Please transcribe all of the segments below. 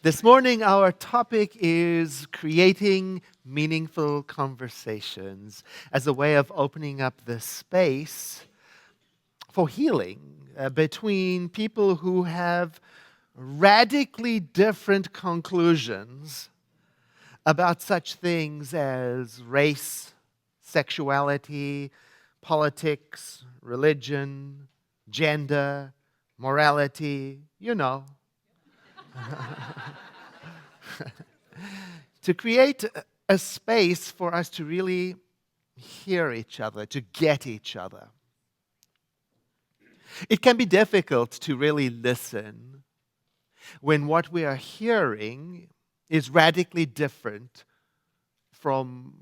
This morning, our topic is creating meaningful conversations as a way of opening up the space for healing between people who have radically different conclusions about such things as race, sexuality, politics, religion, gender, morality, you know. To create a space for us to really hear each other, to get each other. It can be difficult to really listen when what we are hearing is radically different from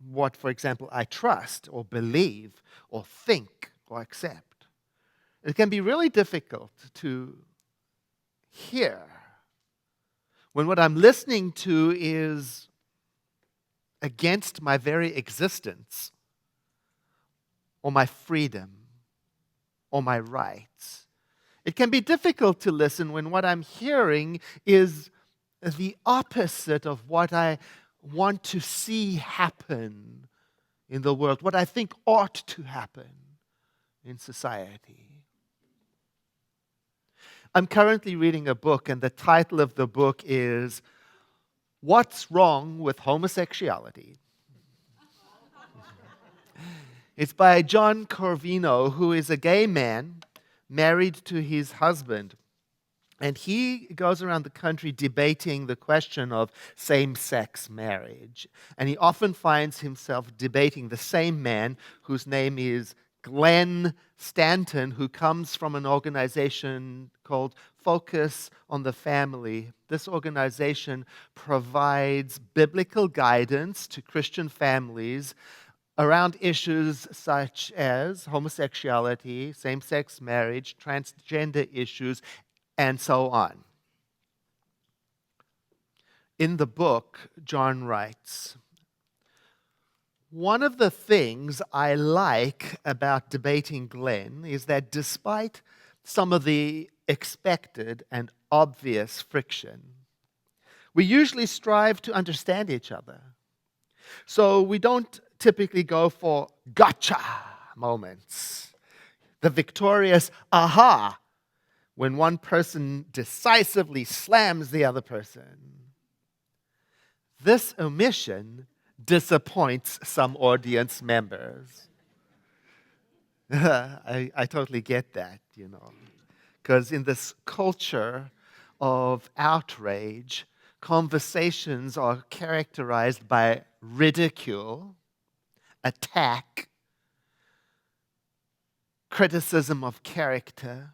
what, for example, I trust or believe or think or accept. It can be really difficult to hear when what I'm listening to is against my very existence or my freedom or my rights. It can be difficult to listen when what I'm hearing is the opposite of what I want to see happen in the world, what I think ought to happen in society. I'm currently reading a book, and the title of the book is What's Wrong with Homosexuality? It's by John Corvino, who is a gay man married to his husband. And he goes around the country debating the question of same-sex marriage. And he often finds himself debating the same man whose name is Glenn Stanton, who comes from an organization called Focus on the Family. This organization provides biblical guidance to Christian families around issues such as homosexuality, same-sex marriage, transgender issues, and so on. In the book, John writes, one of the things I like about debating Glenn is that despite some of the expected and obvious friction, we usually strive to understand each other. So we don't typically go for gotcha moments, the victorious aha when one person decisively slams the other person. This omission disappoints some audience members. I totally get that, because in this culture of outrage, conversations are characterized by ridicule, attack, criticism of character.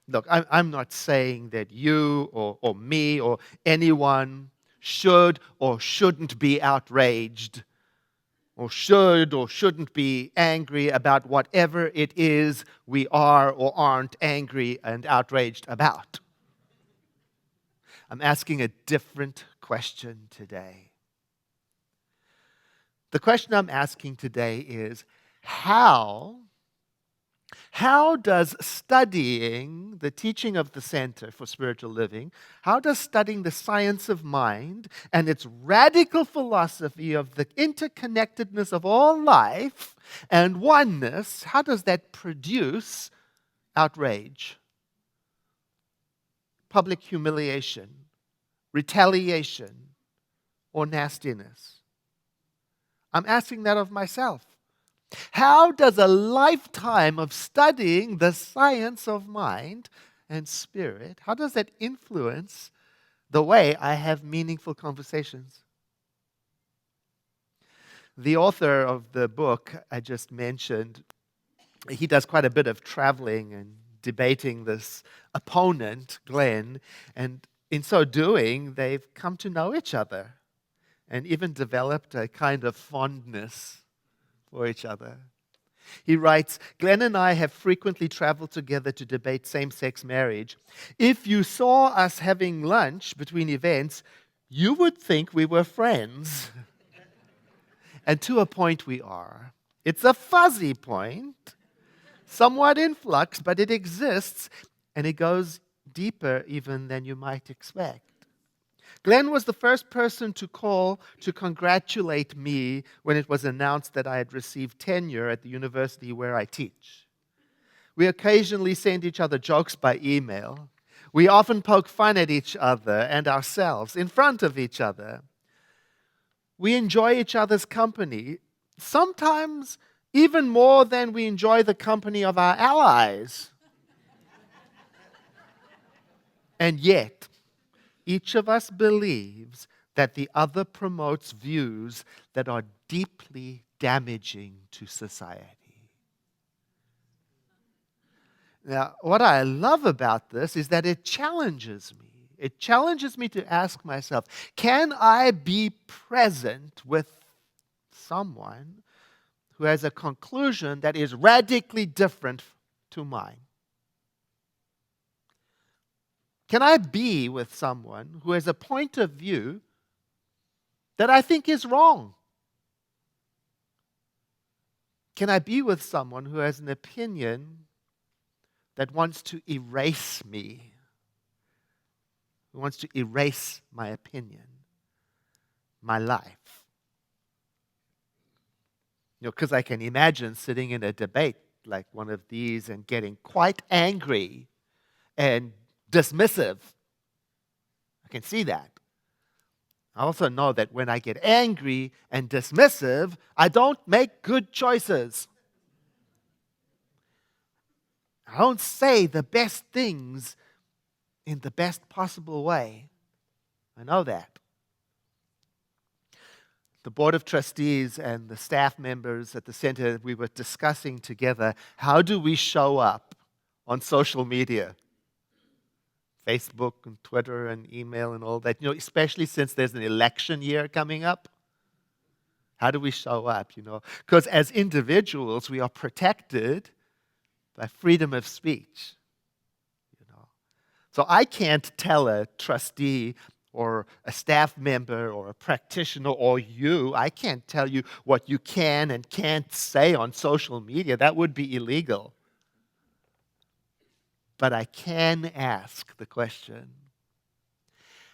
Look, I'm not saying that you or me or anyone should or shouldn't be outraged or should or shouldn't be angry about whatever it is we are or aren't angry and outraged about. I'm asking a different question today. The question I'm asking today is, how does studying the teaching of the Center for Spiritual Living, how does studying the science of mind and its radical philosophy of the interconnectedness of all life and oneness, how does that produce outrage, public humiliation, retaliation, or nastiness? I'm asking that of myself. How does a lifetime of studying the science of mind and spirit, how does that influence the way I have meaningful conversations? The author of the book I just mentioned, he does quite a bit of traveling and debating this opponent, Glenn, and in so doing, they've come to know each other and even developed a kind of fondness for each other. He writes, Glenn and I have frequently traveled together to debate same-sex marriage. If you saw us having lunch between events, you would think we were friends. And to a point we are. It's a fuzzy point, somewhat in flux, but it exists, and it goes deeper even than you might expect. Glenn was the first person to call to congratulate me when it was announced that I had received tenure at the university where I teach. We occasionally send each other jokes by email. We often poke fun at each other and ourselves in front of each other. We enjoy each other's company, sometimes even more than we enjoy the company of our allies. And yet, each of us believes that the other promotes views that are deeply damaging to society. Now, what I love about this is that it challenges me. It challenges me to ask myself, can I be present with someone who has a conclusion that is radically different to mine? Can I be with someone who has a point of view that I think is wrong? Can I be with someone who has an opinion that wants to erase me, who wants to erase my opinion, my life? Because I can imagine sitting in a debate like one of these and getting quite angry and dismissive. I can see that. I also know that when I get angry and dismissive, I don't make good choices. I don't say the best things in the best possible way. I know that. The board of trustees and the staff members at the center, we were discussing together, how do we show up on social media? Facebook and Twitter and email and all that, especially since there's an election year coming up. How do we show up, Because as individuals, we are protected by freedom of speech, So I can't tell a trustee or a staff member or a practitioner or you, I can't tell you what you can and can't say on social media. That would be illegal. But I can ask the question,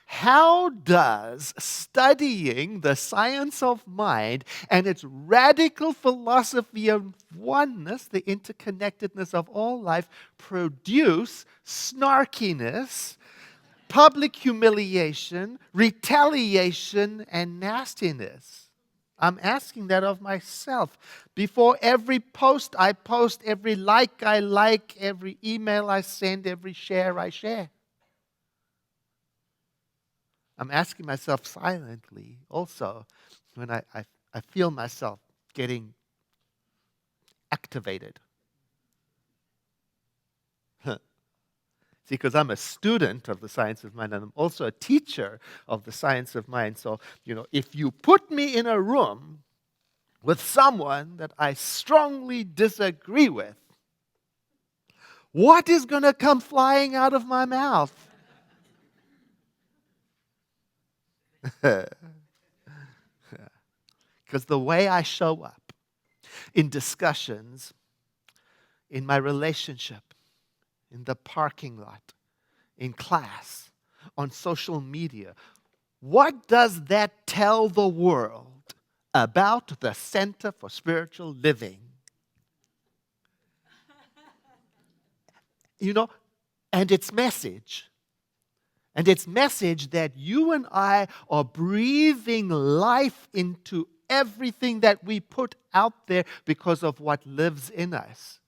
how does studying the science of mind and its radical philosophy of oneness, the interconnectedness of all life, produce snarkiness, public humiliation, retaliation, and nastiness? I'm asking that of myself. Before every post I post, every like I like, every email I send, every share I share. I'm asking myself silently also when I feel myself getting activated. See, because I'm a student of the science of mind and I'm also a teacher of the science of mind. So, if you put me in a room with someone that I strongly disagree with, what is going to come flying out of my mouth? Because the way I show up in discussions, in my relationship, in the parking lot, in class, on social media, what does that tell the world about the Center for Spiritual Living? And its message. And its message that you and I are breathing life into everything that we put out there because of what lives in us.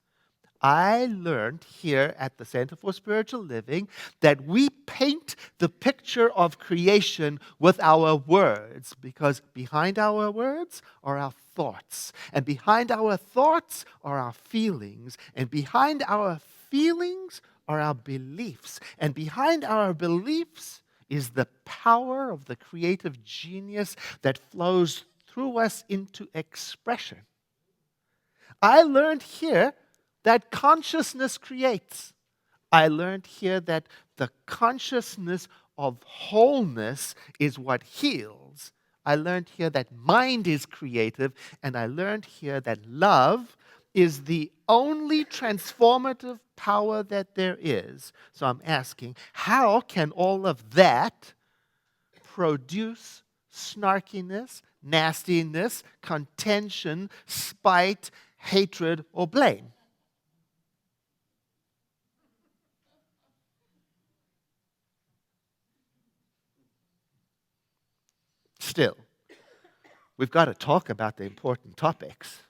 I learned here at the Center for Spiritual Living that we paint the picture of creation with our words, because behind our words are our thoughts, and behind our thoughts are our feelings, and behind our feelings are our beliefs, and behind our beliefs is the power of the creative genius that flows through us into expression. I learned here that consciousness creates. I learned here that the consciousness of wholeness is what heals. I learned here that mind is creative, and I learned here that love is the only transformative power that there is. So I'm asking, how can all of that produce snarkiness, nastiness, contention, spite, hatred, or blame? Still, we've got to talk about the important topics.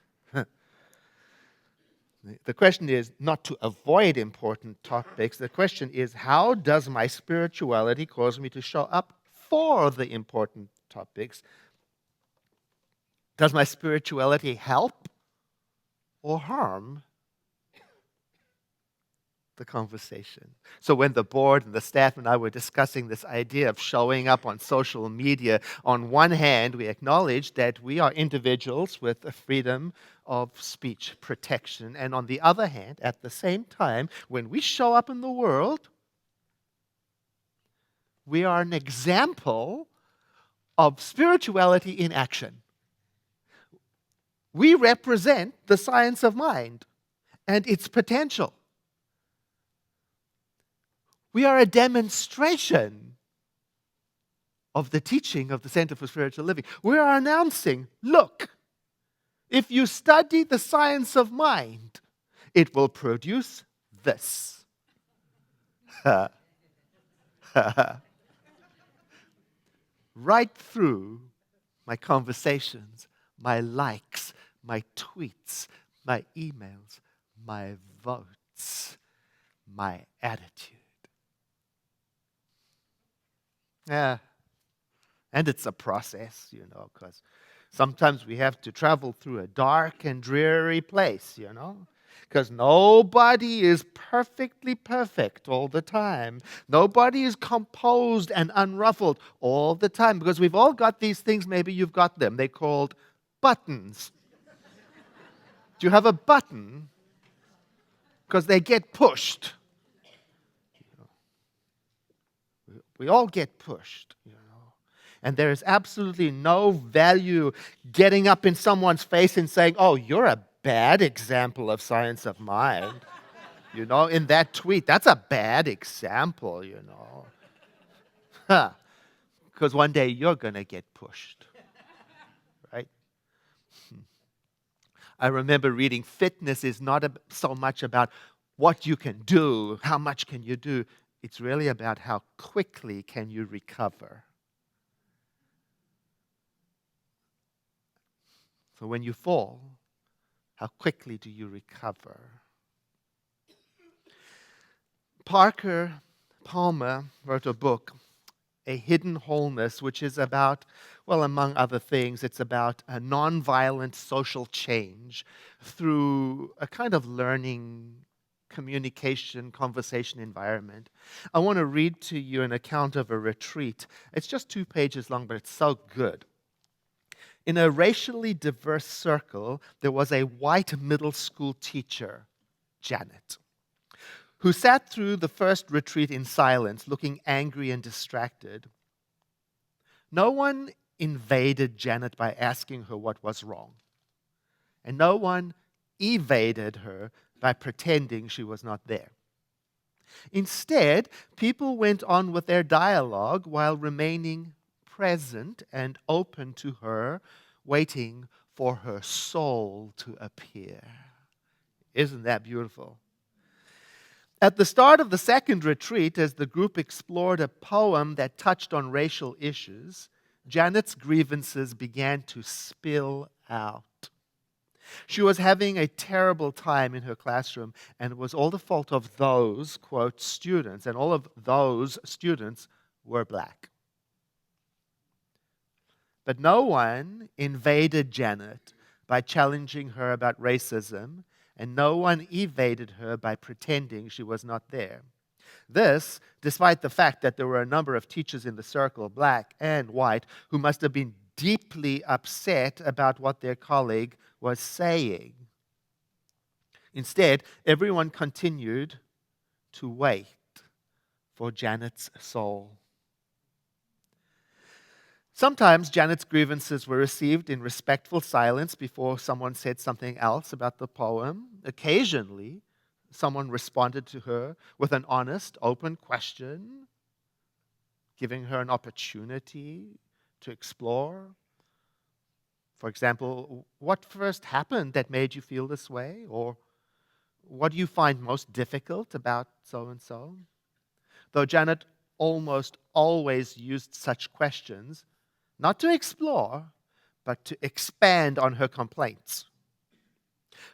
The question is not to avoid important topics. The question is, how does my spirituality cause me to show up for the important topics? Does my spirituality help or harm the conversation? So when the board and the staff and I were discussing this idea of showing up on social media, on one hand, we acknowledge that we are individuals with a freedom of speech protection. And on the other hand, at the same time, when we show up in the world, we are an example of spirituality in action. We represent the science of mind and its potential. We are a demonstration of the teaching of the Center for Spiritual Living. We are announcing, look, if you study the science of mind, it will produce this. Right through my conversations, my likes, my tweets, my emails, my votes, my attitude. Yeah. And it's a process, because sometimes we have to travel through a dark and dreary place, because nobody is perfectly perfect all the time. Nobody is composed and unruffled all the time, because we've all got these things. Maybe you've got them. They're called buttons. Do you have a button? Because they get pushed. We all get pushed, And there is absolutely no value getting up in someone's face and saying, oh, you're a bad example of science of mind. In that tweet, that's a bad example, Because one day you're going to get pushed, right? I remember reading fitness is not so much about what you can do, how much can you do. It's really about how quickly can you recover. So when you fall, how quickly do you recover? Parker Palmer wrote a book, A Hidden Wholeness, which is about, well, among other things, it's about a nonviolent social change through a kind of learning, communication, conversation environment. I want to read to you an account of a retreat. It's just 2 pages long, but it's so good. In a racially diverse circle, there was a white middle school teacher, Janet, who sat through the first retreat in silence, looking angry and distracted. No one invaded Janet by asking her what was wrong, and no one evaded her by pretending she was not there. Instead, people went on with their dialogue while remaining present and open to her, waiting for her soul to appear. Isn't that beautiful? At the start of the second retreat, as the group explored a poem that touched on racial issues, Janet's grievances began to spill out. She was having a terrible time in her classroom, and it was all the fault of those, quote, students, and all of those students were black. But no one invaded Janet by challenging her about racism, and no one evaded her by pretending she was not there. This, despite the fact that there were a number of teachers in the circle, black and white, who must have been deeply upset about what their colleague was saying. Instead, everyone continued to wait for Janet's soul. Sometimes Janet's grievances were received in respectful silence before someone said something else about the poem. Occasionally, someone responded to her with an honest, open question, giving her an opportunity to explore. For example, what first happened that made you feel this way? Or what do you find most difficult about so and so? Though Janet almost always used such questions, not to explore, but to expand on her complaints.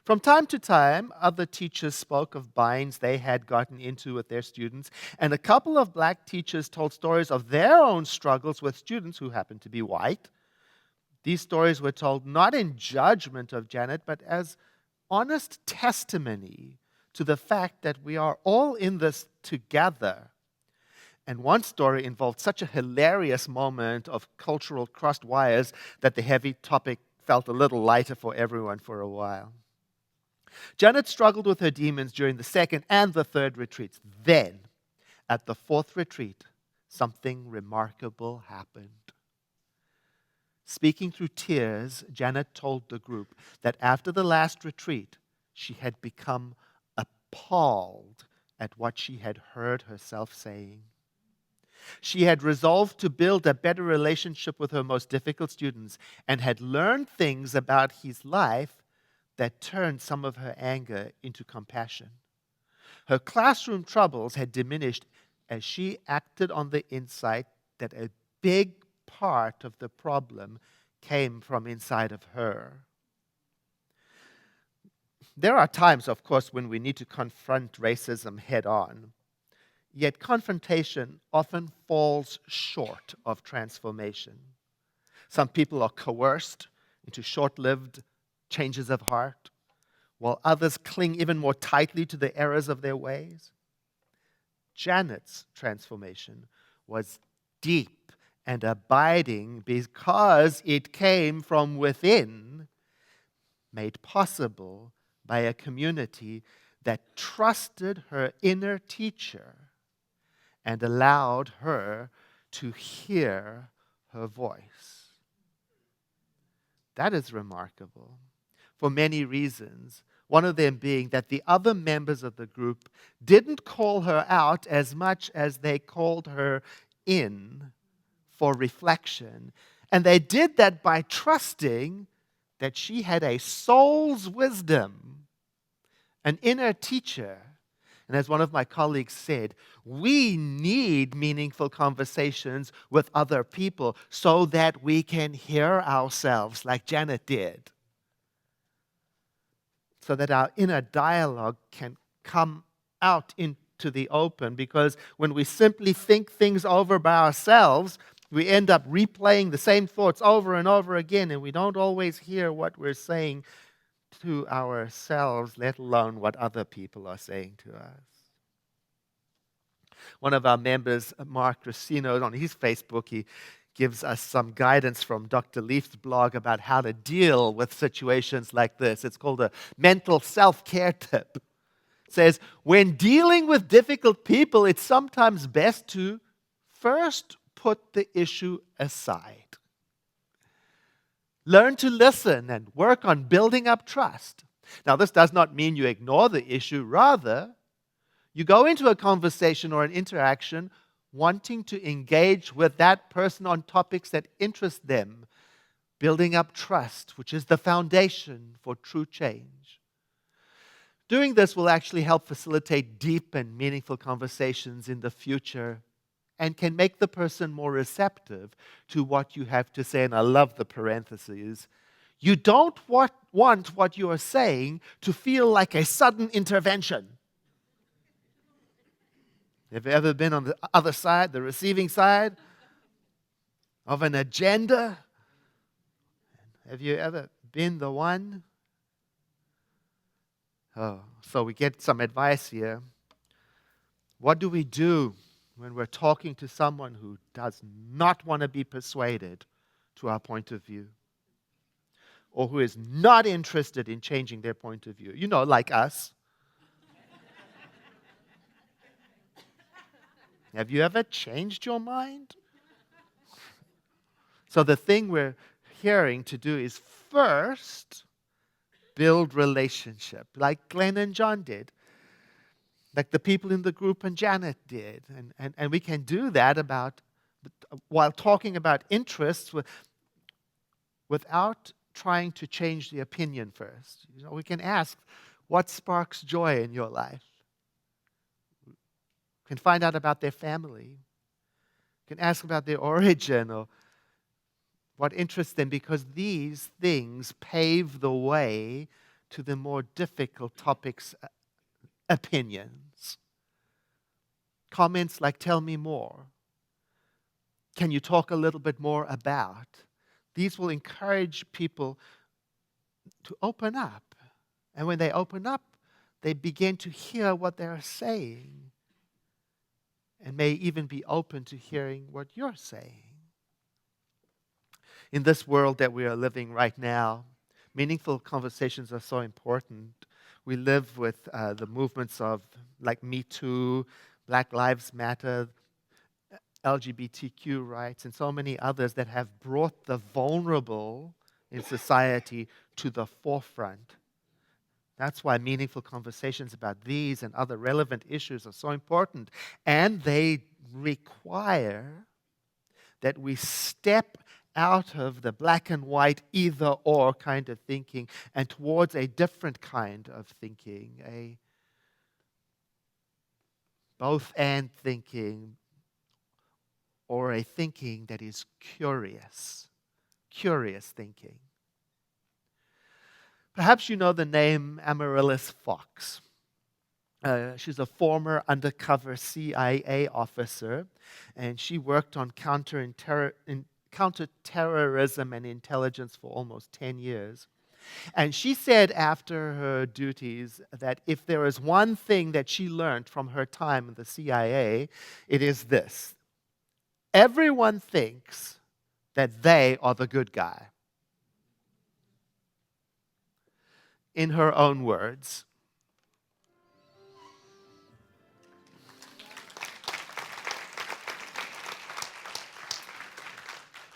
From time to time, other teachers spoke of binds they had gotten into with their students, and a couple of black teachers told stories of their own struggles with students who happened to be white. These stories were told not in judgment of Janet, but as honest testimony to the fact that we are all in this together. And one story involved such a hilarious moment of cultural crossed wires that the heavy topic felt a little lighter for everyone for a while. Janet struggled with her demons during the second and the third retreats. Then, at the fourth retreat, something remarkable happened. Speaking through tears, Janet told the group that after the last retreat, she had become appalled at what she had heard herself saying. She had resolved to build a better relationship with her most difficult students and had learned things about his life that turned some of her anger into compassion. Her classroom troubles had diminished as she acted on the insight that a big part of the problem came from inside of her. There are times, of course, when we need to confront racism head on. Yet confrontation often falls short of transformation. Some people are coerced into short-lived changes of heart, while others cling even more tightly to the errors of their ways. Janet's transformation was deep and abiding because it came from within, made possible by a community that trusted her inner teacher and allowed her to hear her voice. That is remarkable for many reasons, one of them being that the other members of the group didn't call her out as much as they called her in for reflection. And they did that by trusting that she had a soul's wisdom, an inner teacher. And as one of my colleagues said, we need meaningful conversations with other people so that we can hear ourselves like Janet did. So that our inner dialogue can come out into the open. Because when we simply think things over by ourselves, we end up replaying the same thoughts over and over again, and we don't always hear what we're saying to ourselves, let alone what other people are saying to us. One of our members, Mark Racino, on his Facebook, he gives us some guidance from Dr. Leaf's blog about how to deal with situations like this. It's called a mental self-care tip. It says, when dealing with difficult people, it's sometimes best to first put the issue aside. Learn to listen and work on building up trust. Now, this does not mean you ignore the issue. Rather, you go into a conversation or an interaction wanting to engage with that person on topics that interest them, building up trust, which is the foundation for true change. Doing this will actually help facilitate deep and meaningful conversations in the future and can make the person more receptive to what you have to say. And I love the parentheses. You don't want what you are saying to feel like a sudden intervention. Have you ever been on the other side, the receiving side of an agenda? Have you ever been the one? Oh, so we get some advice here. What do we do when we're talking to someone who does not want to be persuaded to our point of view? Or who is not interested in changing their point of view? You know, like us. Have you ever changed your mind? So the thing we're hearing to do is first build relationship, like Glenn and John did, like the people in the group and Janet did. And we can do that while talking about interests without trying to change the opinion first. We can ask, what sparks joy in your life? We can find out about their family. We can ask about their origin or what interests them, because these things pave the way to the more difficult topics, opinions. Comments like, tell me more. Can you talk a little bit more about? These will encourage people to open up. And when they open up, they begin to hear what they're saying and may even be open to hearing what you're saying. In this world that we are living right now, meaningful conversations are so important. We live with the movements of like Me Too, Black Lives Matter, LGBTQ rights, and so many others that have brought the vulnerable in society to the forefront. That's why meaningful conversations about these and other relevant issues are so important. And they require that we step out of the black and white either or kind of thinking and towards a different kind of thinking, a both and thinking, or a thinking that is curious thinking. Perhaps you know the name Amaryllis Fox. She's a former undercover CIA officer, and she worked on counterterrorism and intelligence for almost 10 years. And she said after her duties that if there is one thing that she learned from her time in the CIA, it is this: everyone thinks that they are the good guy. In her own words,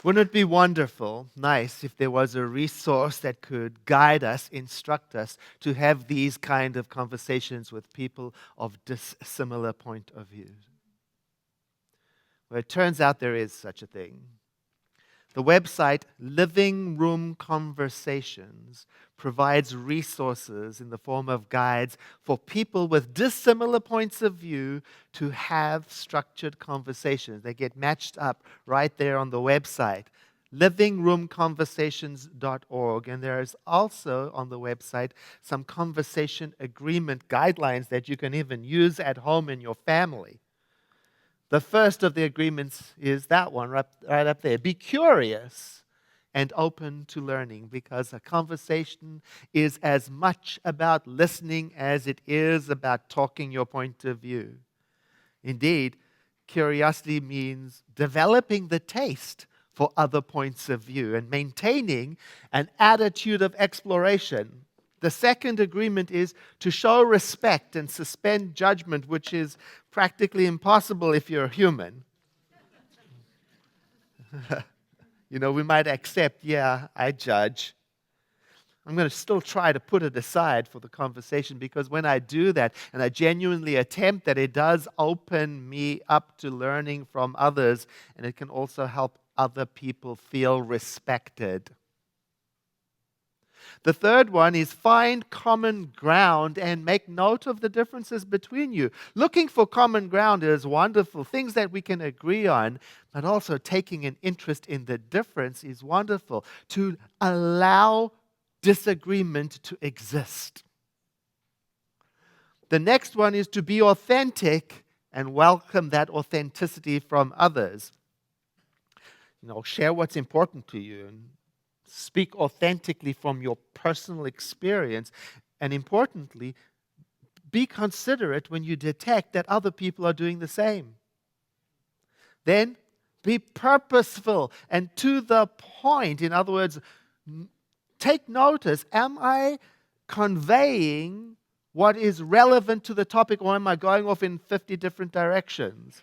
wouldn't it be wonderful, nice, if there was a resource that could guide us, instruct us to have these kind of conversations with people of dissimilar point of view? Well, it turns out there is such a thing. The website Living Room Conversations provides resources in the form of guides for people with dissimilar points of view to have structured conversations. They get matched up right there on the website, livingroomconversations.org. And there is also on the website some conversation agreement guidelines that you can even use at home in your family. The first of the agreements is that one right up there. Be curious and open to learning, because a conversation is as much about listening as it is about talking your point of view. Indeed, curiosity means developing the taste for other points of view and maintaining an attitude of exploration. The second agreement is to show respect and suspend judgment, which is practically impossible if you're human. We might accept, yeah, I judge. I'm going to still try to put it aside for the conversation, because when I do that and I genuinely attempt that, it does open me up to learning from others, and it can also help other people feel respected. The third one is find common ground and make note of the differences between you. Looking for common ground is wonderful, things that we can agree on, but also taking an interest in the difference is wonderful, to allow disagreement to exist. The next one is to be authentic and welcome that authenticity from others. Share what's important to you and speak authentically from your personal experience. And importantly, be considerate when you detect that other people are doing the same. Then be purposeful and to the point. In other words, take notice. Am I conveying what is relevant to the topic, or am I going off in 50 different directions?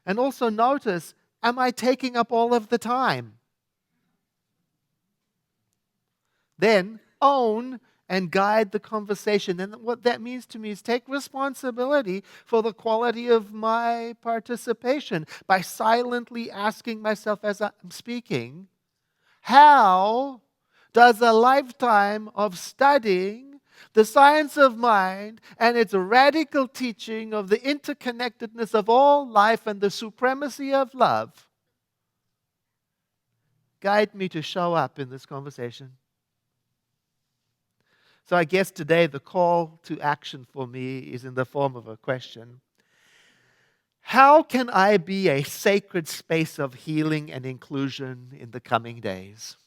And also notice, am I taking up all of the time? Then own and guide the conversation. And what that means to me is take responsibility for the quality of my participation by silently asking myself as I'm speaking, how does a lifetime of studying the science of mind and its radical teaching of the interconnectedness of all life and the supremacy of love guide me to show up in this conversation? So I guess today the call to action for me is in the form of a question. How can I be a sacred space of healing and inclusion in the coming days?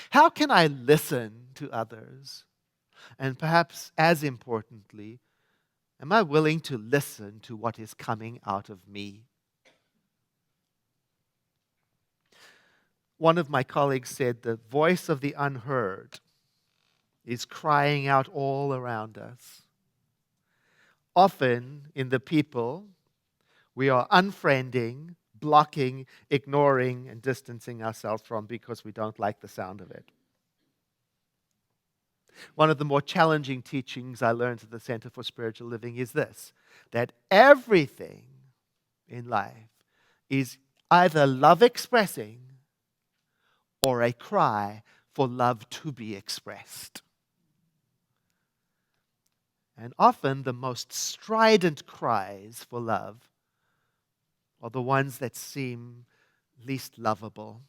How can I listen to others? And perhaps as importantly, am I willing to listen to what is coming out of me? One of my colleagues said the voice of the unheard is crying out all around us. Often in the people we are unfriending, blocking, ignoring, and distancing ourselves from because we don't like the sound of it. One of the more challenging teachings I learned at the Center for Spiritual Living is this, that everything in life is either love expressing or a cry for love to be expressed. And often the most strident cries for love are the ones that seem least lovable.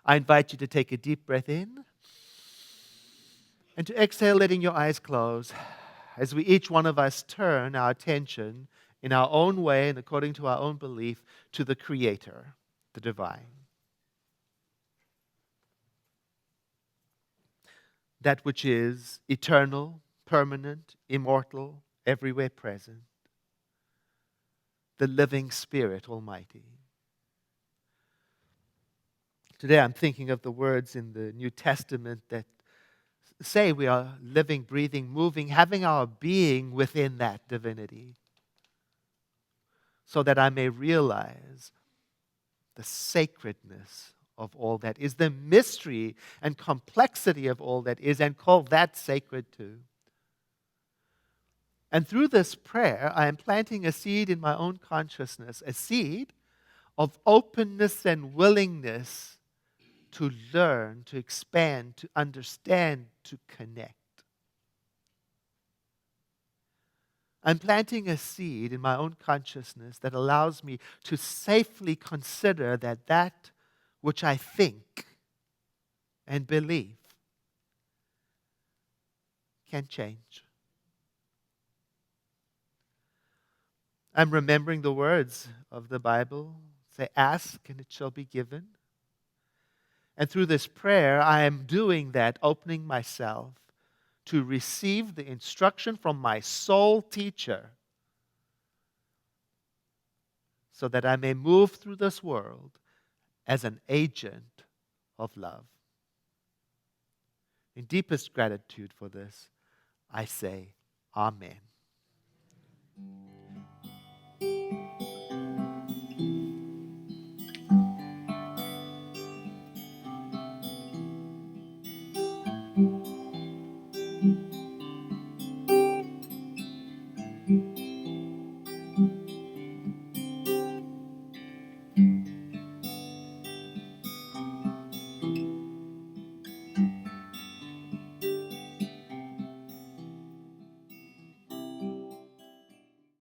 I invite you to take a deep breath in and to exhale, letting your eyes close, as we each one of us turn our attention in our own way and according to our own belief to the Creator, the divine. That which is eternal, permanent, immortal, everywhere present. The living Spirit Almighty. Today I'm thinking of the words in the New Testament that say we are living, breathing, moving, having our being within that divinity, so that I may realize the sacredness of all that is, the mystery and complexity of all that is, and call that sacred too. And through this prayer, I am planting a seed in my own consciousness, a seed of openness and willingness to learn, to expand, to understand, to connect. I'm planting a seed in my own consciousness that allows me to safely consider that which I think and believe can change. I'm remembering the words of the Bible. Say, ask and it shall be given. And through this prayer, I am doing that, opening myself to receive the instruction from my soul teacher so that I may move through this world as an agent of love. In deepest gratitude for this, I say, Amen.